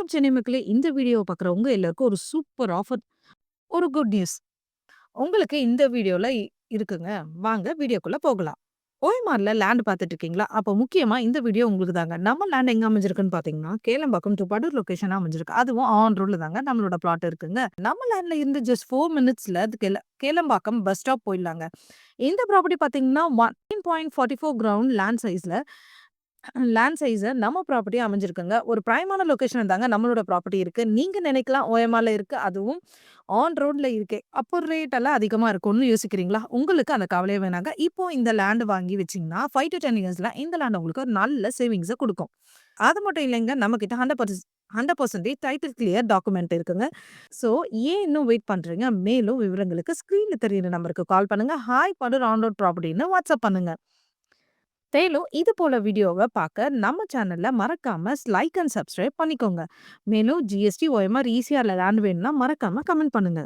வணக்கம் சென்னை மக்களே! இந்த வீடியோவ பார்க்குறவங்க எல்லாருக்கும் ஒரு சூப்பர் ஆஃபர், ஒரு குட் நியூஸ். உங்களுக்கு இந்த வீடியோல இருக்குங்க. வாங்க வீடியோக்குள்ள போகலாம். ஓய்மார்ல லேண்ட் பார்த்துட்டு இருக்கீங்களா? அப்போ முக்கியமா இந்த வீடியோ உங்களுக்கு தாங்க. நம்ம லேண்ட் எங்க அமைஞ்சிருக்குன்னு பார்த்தீங்கன்னா, கேளம்பாக்கம் டூ படூர் லொகேஷனா அமைஞ்சிருக்கு. அதுவும் ஆன் ரோட்ல தாங்க நம்மளோட பிளாட் இருக்குங்க. நம்ம லேண்ட்ல இருந்து ஜஸ்ட் 4 மினிட்ஸ்ல அது கேளம்பாக்கம் பஸ் ஸ்டாப் போயிடலாங்க. இந்த ப்ராப்பர்ட்டி பார்த்தீங்கன்னா, 1.44 கிரவுண்ட் லேண்ட் சைஸ நம்ம ப்ராப்பர்ட்டி அமைஞ்சிருக்குங்க. ஒரு பிரைமான லொகேஷன்ல தாங்க நம்மளோட ப்ராப்பர்ட்டி இருக்கு. நீங்க நினைக்கலாம் ஓஎம்ஆர்ல இருக்கு. அதுவும் ஆன் ரோட்ல இருக்கே. அப்போ ரேட் எல்லாம் அதிகமா இருக்கும்னு யோசிக்கிறீங்களா? உங்களுக்கு அந்த கவலையே வேணாங்க. இப்போ இந்த லேண்ட் வாங்கி வச்சீங்கன்னா, 5 to 10 இயர்ஸ்ல இந்த லேண்ட் உங்களுக்கு ஒரு நல்ல சேவிங்ஸ குடுக்கும். அது மட்டும் இல்லைங்க, நம்மகிட்ட 100% டைட்டில் கிளியர் டாக்குமெண்ட் இருக்குங்க. ஸோ ஏன் இன்னும் வெயிட் பண்றீங்க? மேலும் விவரங்களுக்கு ஸ்க்ரீன்ல தெரியிற நம்பருக்கு கால் பண்ணுங்க. ஹாய் படூர் ஆன் ரோட் ப்ராப்பர்ட்டின்னு வாட்ஸ்அப் பண்ணுங்க. மேலும் இது போல வீடியோவ பார்க்க நம்ம சேனல்ல மறக்காம லைக் அண்ட் சப்ஸ்கிரைப் பண்ணிக்கோங்க. மேலும் ஜிஎஸ்டி, ஓஎம்ஆர், ஈசிஆர்ல லேண்ட் வேணும்னா மறக்காம கமெண்ட் பண்ணுங்க.